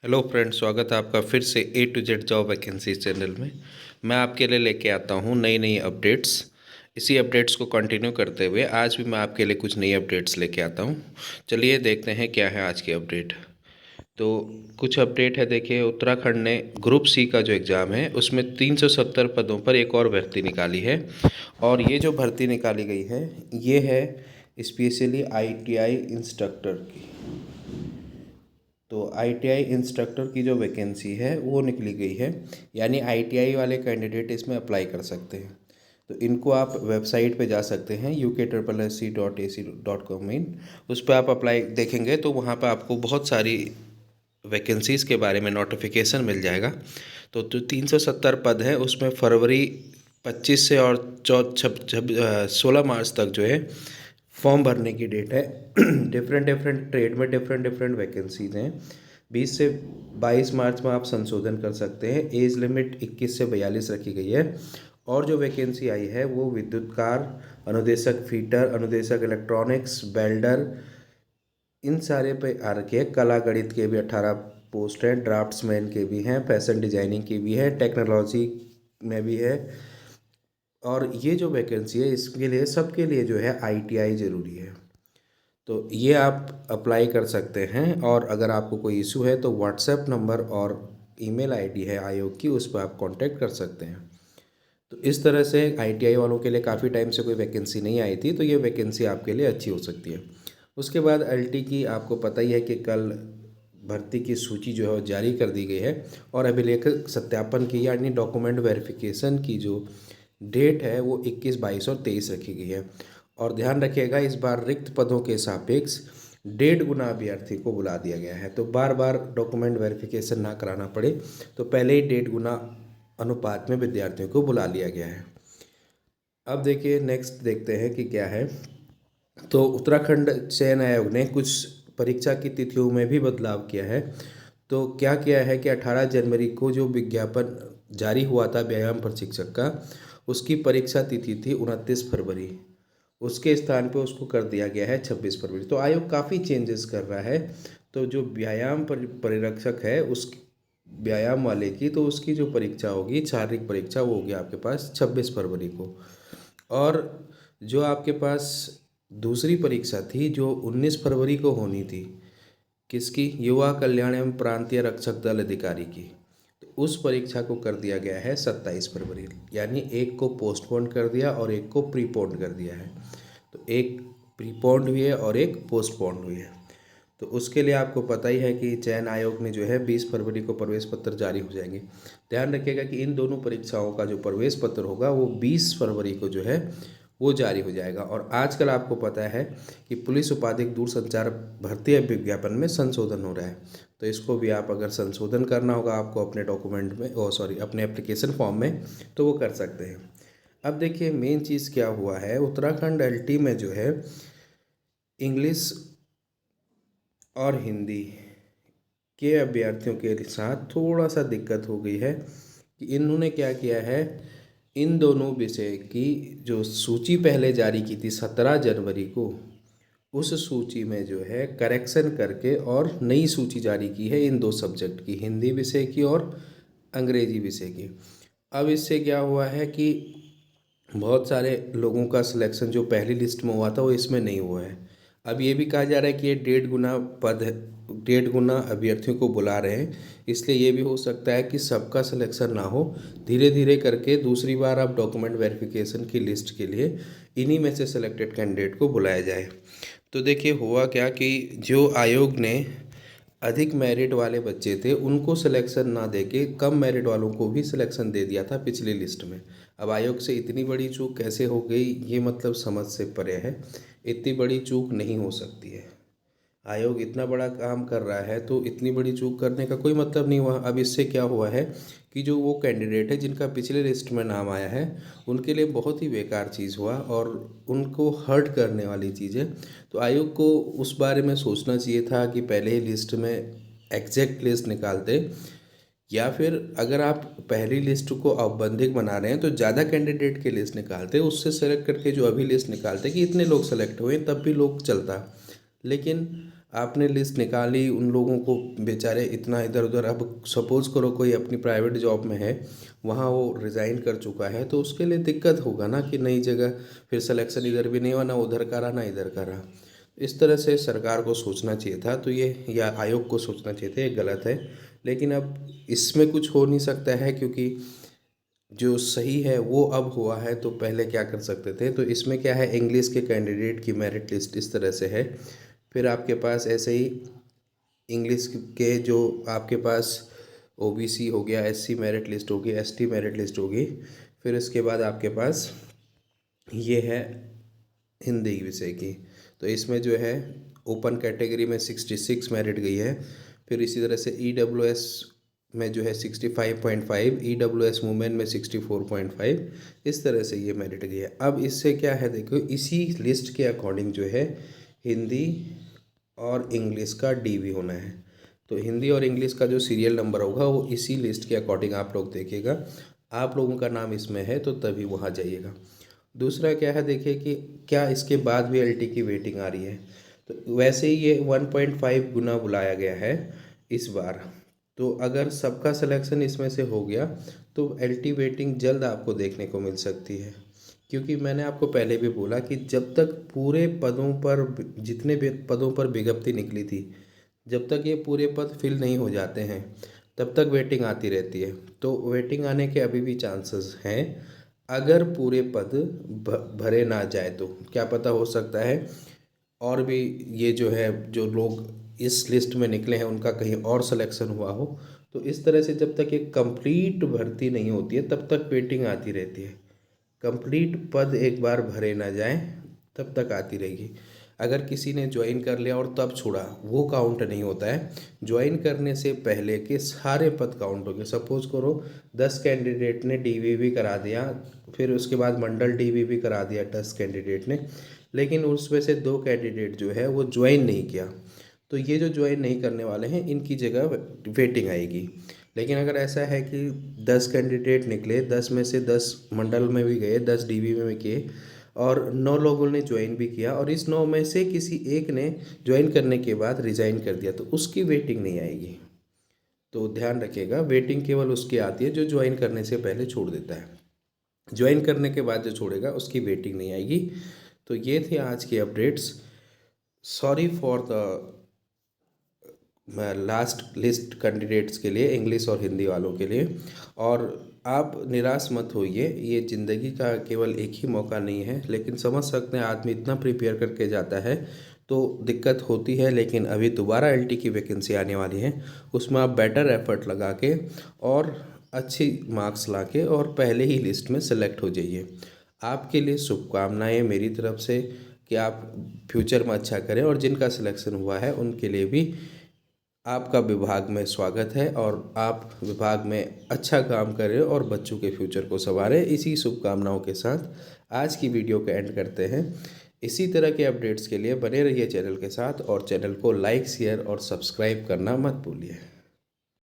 Hello friends, स्वागत है आपका फिर से A to Z job vacancy channel में। मैं आपके लिए लेके आता हूँ नई नई अपडेट्स। इसी अपडेट्स को कंटिन्यू करते हुए आज भी मैं आपके लिए कुछ नई अपडेट्स लेके आता हूँ। चलिए देखते हैं क्या है आज की अपडेट। तो कुछ अपडेट है, देखिए उत्तराखंड ने ग्रुप सी का जो एग्ज़ाम है उसमें 370 पदों पर एक और भर्ती निकाली है। और ये जो भर्ती निकाली गई है ये है स्पेशली आईटीआई इंस्ट्रक्टर की। तो आईटीआई इंस्ट्रक्टर की जो वैकेंसी है वो निकली गई है, यानी आईटीआई वाले कैंडिडेट इसमें अप्लाई कर सकते हैं। तो इनको आप वेबसाइट पे जा सकते हैं UK.SC.AC.com इन। उस पर आप अप्लाई देखेंगे तो वहाँ पर आपको बहुत सारी वैकेंसीज़ के बारे में नोटिफिकेशन मिल जाएगा। तो जो 370 पद है उसमें फरवरी 25 से और 16 मार्च तक जो है फॉर्म भरने की डेट है। डिफरेंट डिफरेंट ट्रेड में डिफरेंट डिफरेंट वैकेंसीज हैं। 20 से 22 मार्च में आप संशोधन कर सकते हैं। एज लिमिट 21 से 42 रखी गई है। और जो वैकेंसी आई है वो विद्युतकार, अनुदेशक फीटर, अनुदेशक इलेक्ट्रॉनिक्स, वेल्डर, इन सारे पे आ रखे हैं। कला गणित के भी 18 पोस्ट हैं, ड्राफ्ट्समैन के भी हैं, फैशन डिजाइनिंग की भी है, टेक्नोलॉजी में भी है। और ये जो वैकेंसी है इसके लिए सबके लिए जो है आईटीआई ज़रूरी है। तो ये आप अप्लाई कर सकते हैं। और अगर आपको कोई इशू है तो व्हाट्सएप नंबर और ईमेल आईडी है आयोग की, उस पर आप कांटेक्ट कर सकते हैं। तो इस तरह से आईटीआई वालों के लिए काफ़ी टाइम से कोई वैकेंसी नहीं आई थी, तो ये वैकेंसी आपके लिए अच्छी हो सकती है। उसके बाद एलटी की आपको पता ही है कि कल भर्ती की सूची जो है वो जारी कर दी गई है। और अभिलेख सत्यापन की यानी डॉक्यूमेंट वेरिफिकेशन की जो डेट है वो 21, 22 और 23 रखी गई है। और ध्यान रखिएगा इस बार रिक्त पदों के सापेक्ष 1.5 गुना अभ्यर्थी को बुला दिया गया है। तो बार बार डॉक्यूमेंट वेरिफिकेशन ना कराना पड़े, तो पहले ही 1.5 गुना अनुपात में विद्यार्थियों को बुला लिया गया है। अब देखिए नेक्स्ट देखते हैं कि क्या है। तो उत्तराखंड चयन आयोग ने कुछ परीक्षा की तिथियों में भी बदलाव किया है। तो क्या किया है कि 18 जनवरी को जो विज्ञापन जारी हुआ था व्यायाम प्रशिक्षक का, उसकी परीक्षा तिथि थी 29 फरवरी। उसके स्थान पे उसको कर दिया गया है 26 फरवरी। तो आयोग काफ़ी चेंजेस कर रहा है। तो जो व्यायाम परिरक्षक है उस व्यायाम वाले की, तो उसकी जो परीक्षा होगी शारीरिक परीक्षा वो होगी आपके पास 26 फरवरी को। और जो आपके पास दूसरी परीक्षा थी जो 19 फरवरी को होनी थी, किसकी? युवा कल्याण एवं प्रांतीय रक्षक दल अधिकारी की। तो उस परीक्षा को कर दिया गया है 27 फरवरी, यानी एक को पोस्टपोन कर दिया और एक को प्रीपोन कर दिया है। तो एक प्रीपोन्ड हुई है और एक पोस्टपोन्ड हुई है। तो उसके लिए आपको पता ही है कि चयन आयोग ने जो है 20 फरवरी को प्रवेश पत्र जारी हो जाएंगे। ध्यान रखिएगा कि इन दोनों परीक्षाओं का जो प्रवेश पत्र होगा वो 20 फरवरी को जो है वो जारी हो जाएगा। और आजकल आपको पता है कि पुलिस उपाधि दूरसंचार भर्ती विज्ञापन में संशोधन हो रहा है। तो इसको भी आप अगर संशोधन करना होगा आपको अपने डॉक्यूमेंट में अपने एप्लीकेशन फॉर्म में, तो वो कर सकते हैं। अब देखिए मेन चीज़ क्या हुआ है, उत्तराखंड एलटी में जो है इंग्लिश और हिंदी के अभ्यर्थियों के साथ थोड़ा सा दिक्कत हो गई है कि इन्होंने क्या किया है, इन दोनों विषय की जो सूची पहले जारी की थी 17 जनवरी को, उस सूची में जो है करेक्शन करके और नई सूची जारी की है इन दो सब्जेक्ट की, हिंदी विषय की और अंग्रेजी विषय की। अब इससे क्या हुआ है कि बहुत सारे लोगों का सिलेक्शन जो पहली लिस्ट में हुआ था वो इसमें नहीं हुआ है। अब ये भी कहा जा रहा है कि ये 1.5 गुना पद है, 1.5 गुना अभ्यर्थियों को बुला रहे हैं, इसलिए ये भी हो सकता है कि सबका सिलेक्शन ना हो। धीरे धीरे करके दूसरी बार आप डॉक्यूमेंट वेरिफिकेशन की लिस्ट के लिए इन्हीं में से सिलेक्टेड कैंडिडेट को बुलाया जाए। तो देखिए हुआ क्या कि जो आयोग ने अधिक मेरिट वाले बच्चे थे उनको सिलेक्शन ना देके कम मेरिट वालों को भी सिलेक्शन दे दिया था पिछली लिस्ट में। अब आयोग से इतनी बड़ी चूक कैसे हो गई, ये मतलब समझ से परे है। इतनी बड़ी चूक नहीं हो सकती है। आयोग इतना बड़ा काम कर रहा है तो इतनी बड़ी चूक करने का कोई मतलब नहीं हुआ। अब इससे क्या हुआ है कि जो वो कैंडिडेट है जिनका पिछले लिस्ट में नाम आया है उनके लिए बहुत ही बेकार चीज़ हुआ और उनको हर्ट करने वाली चीज़ है। तो आयोग को उस बारे में सोचना चाहिए था कि पहले ही लिस्ट में एग्जैक्ट लिस्ट निकालते, या फिर अगर आप पहली लिस्ट को औपबंधिक बना रहे हैं तो ज़्यादा कैंडिडेट की लिस्ट निकालते, उससे सेलेक्ट करके जो अभी लिस्ट निकालते कि इतने लोग सेलेक्ट हुए तब भी लोग चलता। लेकिन आपने लिस्ट निकाली, उन लोगों को बेचारे इतना इधर उधर, अब सपोज़ करो कोई अपनी प्राइवेट जॉब में है, वहाँ वो रिज़ाइन कर चुका है, तो उसके लिए दिक्कत होगा ना कि नई जगह फिर सिलेक्शन इधर भी नहीं हुआ, ना उधर का रहा ना इधर का रहा। इस तरह से सरकार को सोचना चाहिए था, तो ये या आयोग को सोचना चाहिए था, ये गलत है। लेकिन अब इसमें कुछ हो नहीं सकता है, क्योंकि जो सही है वो अब हुआ है, तो पहले क्या कर सकते थे। तो इसमें क्या है, इंग्लिश के कैंडिडेट की मेरिट लिस्ट इस तरह से है। फिर आपके पास ऐसे ही इंग्लिश के जो आपके पास ओबीसी हो गया, एससी मेरिट लिस्ट होगी, एसटी मेरिट लिस्ट होगी। फिर इसके बाद आपके पास ये है हिंदी विषय की। तो इसमें जो है ओपन कैटेगरी में 66 मेरिट गई है। फिर इसी तरह से ईडब्ल्यूएस में जो है 65.5, ईडब्ल्यूएस वुमेन में 64.5, इस तरह से ये मेरिट गई है। अब इससे क्या है, देखो इसी लिस्ट के अकॉर्डिंग जो है हिंदी और इंग्लिश का डीवी होना है। तो हिंदी और इंग्लिश का जो सीरियल नंबर होगा वो इसी लिस्ट के अकॉर्डिंग आप लोग देखिएगा। आप लोगों का नाम इसमें है तो तभी वहाँ जाइएगा। दूसरा क्या है, देखिए कि क्या इसके बाद भी एलटी की वेटिंग आ रही है। तो वैसे ही ये 1.5 गुना बुलाया गया है इस बार। तो अगर सबका सिलेक्शन इसमें से हो गया तो एलटी वेटिंग जल्द आपको देखने को मिल सकती है। क्योंकि मैंने आपको पहले भी बोला कि जब तक पूरे पदों पर, जितने भी पदों पर विज्ञप्ति निकली थी, जब तक ये पूरे पद फिल नहीं हो जाते हैं तब तक वेटिंग आती रहती है। तो वेटिंग आने के अभी भी चांसेस हैं। अगर पूरे पद भरे ना जाए तो क्या पता, हो सकता है और भी ये जो है, जो लोग इस लिस्ट में निकले हैं उनका कहीं और सिलेक्शन हुआ हो। तो इस तरह से जब तक एक कंप्लीट भर्ती नहीं होती है तब तक वेटिंग आती रहती है। कंप्लीट पद एक बार भरे ना जाए तब तक आती रहेगी। अगर किसी ने ज्वाइन कर लिया और तब छोड़ा, वो काउंट नहीं होता है। ज्वाइन करने से पहले के सारे पद काउंट होंगे। सपोज़ करो 10 कैंडिडेट ने डीवीवी करा दिया, फिर उसके बाद मंडल डीवीवी करा दिया 10 कैंडिडेट ने, लेकिन उसमें से 2 कैंडिडेट जो है वो ज्वाइन नहीं किया, तो ये जो ज्वाइन नहीं करने वाले हैं इनकी जगह वेटिंग आएगी। लेकिन अगर ऐसा है कि 10 कैंडिडेट निकले, 10 में से 10 मंडल में भी गए, 10 डीवी में किए, और 9 लोगों ने ज्वाइन भी किया, और इस 9 में से किसी एक ने ज्वाइन करने के बाद रिज़ाइन कर दिया, तो उसकी वेटिंग नहीं आएगी। तो ध्यान रखिएगा, वेटिंग केवल उसकी आती है जो ज्वाइन करने से पहले छोड़ देता है। ज्वाइन करने के बाद जो छोड़ेगा उसकी वेटिंग नहीं आएगी। तो ये थे आज के updates. Sorry for the last list candidates के लिए, इंग्लिश और हिंदी वालों के लिए। और आप निराश मत होइए, ये ज़िंदगी का केवल एक ही मौका नहीं है। लेकिन समझ सकते हैं, आदमी इतना प्रिपेयर करके जाता है तो दिक्कत होती है। लेकिन अभी दोबारा एलटी की वैकेंसी आने वाली है, उसमें आप बेटर एफर्ट लगा के और अच्छी मार्क्स ला के और पहले ही लिस्ट में सेलेक्ट हो जाइए। आपके लिए शुभकामनाएं मेरी तरफ से कि आप फ्यूचर में अच्छा करें, और जिनका सिलेक्शन हुआ है उनके लिए भी आपका विभाग में स्वागत है, और आप विभाग में अच्छा काम करें और बच्चों के फ्यूचर को संवारें। इसी शुभकामनाओं के साथ आज की वीडियो को एंड करते हैं। इसी तरह के अपडेट्स के लिए बने रहिए चैनल के साथ, और चैनल को लाइक, शेयर और सब्सक्राइब करना मत भूलिए।